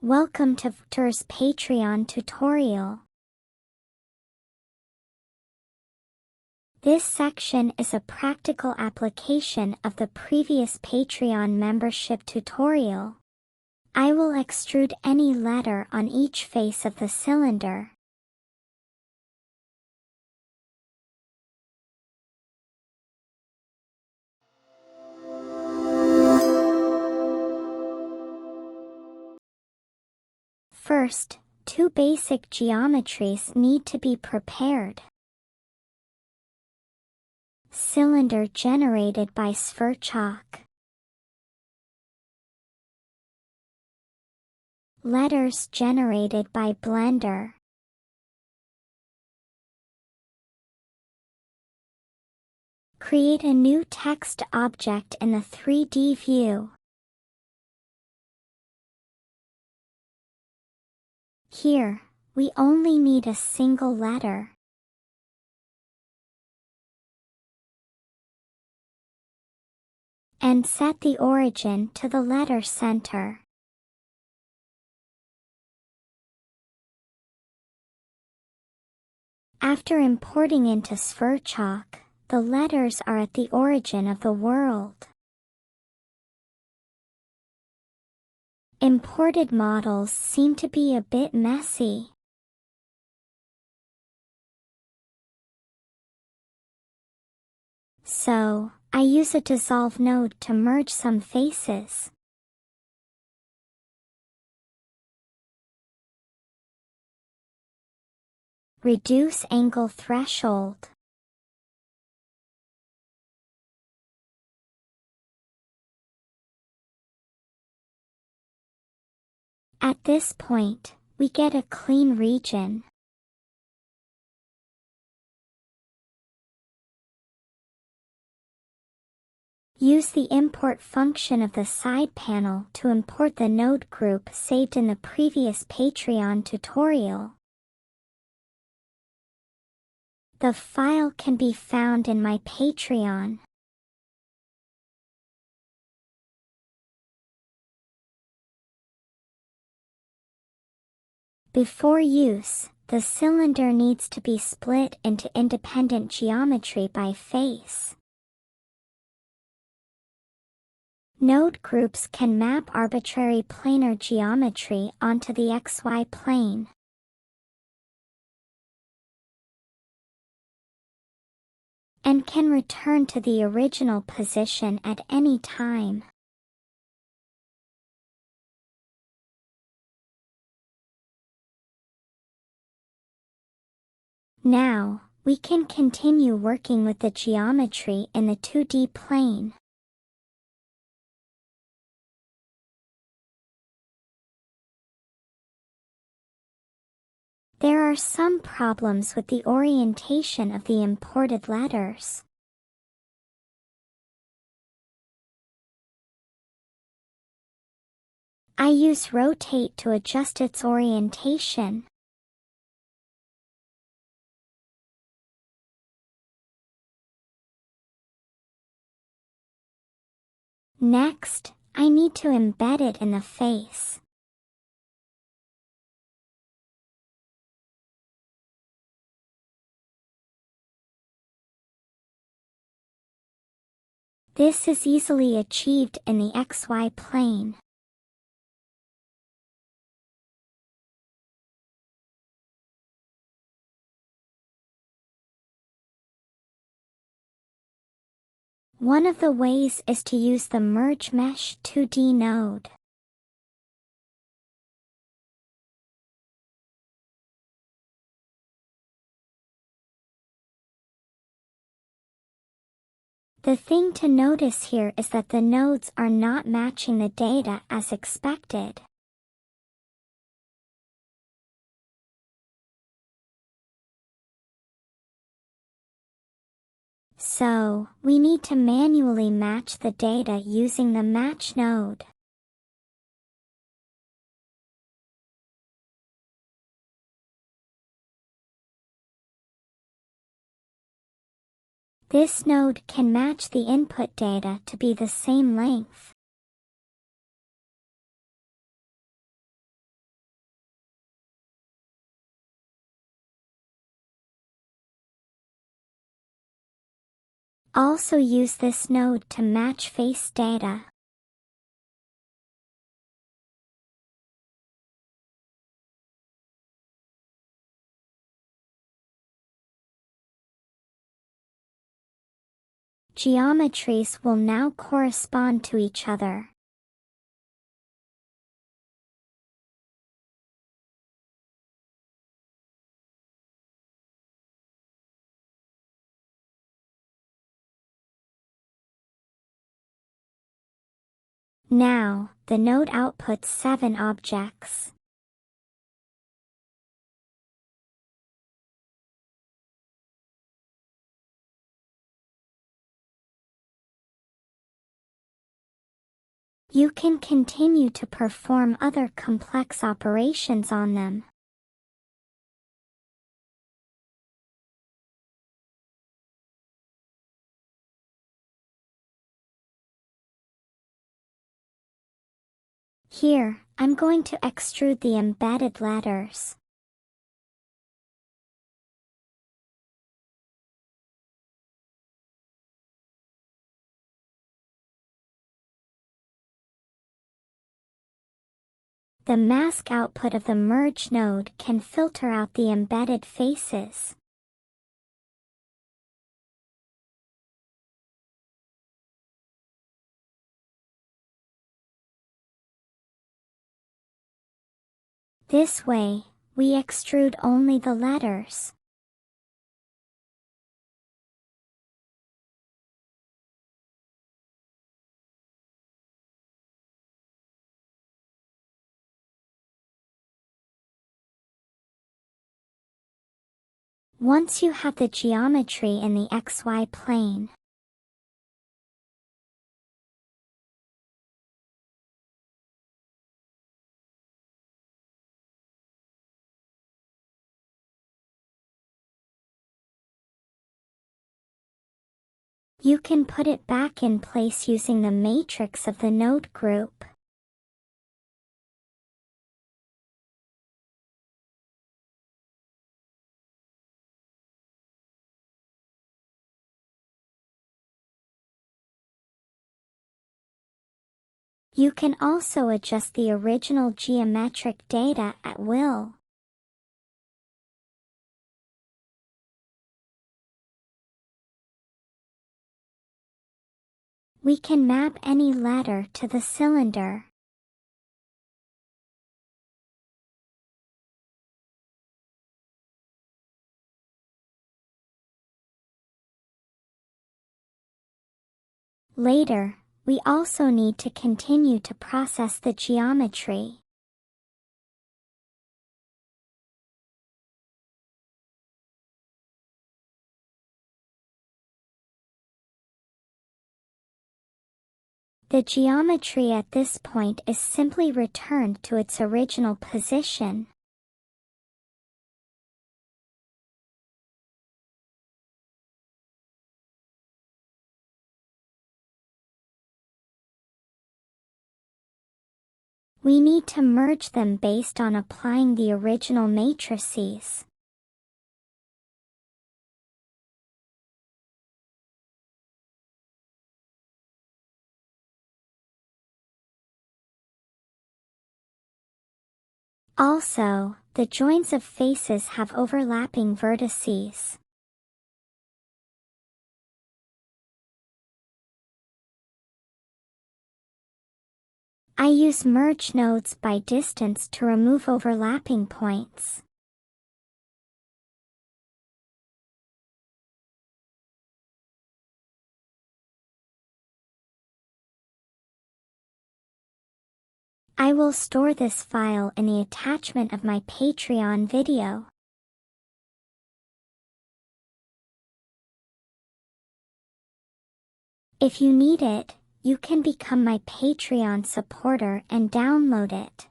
Welcome to Vector's Patreon tutorial. This section is a practical application of the previous Patreon membership tutorial. I will extrude any letter on each face of the cylinder. First, two basic geometries need to be prepared. Cylinder generated by Sverchok. Letters generated by Blender. Create a new text object in the 3D view. Here, we only need a single letter. And set the origin to the letter center. After importing into Sverchok, the letters are at the origin of the world. Imported models seem to be a bit messy. So, I use a dissolve node to merge some faces. Reduce angle threshold. At this point, we get a clean region. Use the import function of the side panel to import the node group saved in the previous Patreon tutorial. The file can be found in my Patreon. Before use, the cylinder needs to be split into independent geometry by face. Node groups can map arbitrary planar geometry onto the XY plane. And can return to the original position at any time. Now, we can continue working with the geometry in the 2D plane. There are some problems with the orientation of the imported letters. I use rotate to adjust its orientation. Next, I need to embed it in the face. This is easily achieved in the XY plane. One of the ways is to use the Merge Mesh 2D node. The thing to notice here is that the nodes are not matching the data as expected. So, we need to manually match the data using the Match node. This node can match the input data to be the same length. Also use this node to match face data. Geometries will now correspond to each other. Now, the node outputs 7 objects. You can continue to perform other complex operations on them. Here, I'm going to extrude the embedded letters. The mask output of the merge node can filter out the embedded faces. This way, we extrude only the letters. Once you have the geometry in the XY plane, you can put it back in place using the matrix of the node group. You can also adjust the original geometric data at will. We can map any letter to the cylinder. Later, we also need to continue to process the geometry. The geometry at this point is simply returned to its original position. We need to merge them based on applying the original matrices. Also, the joins of faces have overlapping vertices. I use merge nodes by distance to remove overlapping points. I will store this file in the attachment of my Patreon video. If you need it, you can become my Patreon supporter and download it.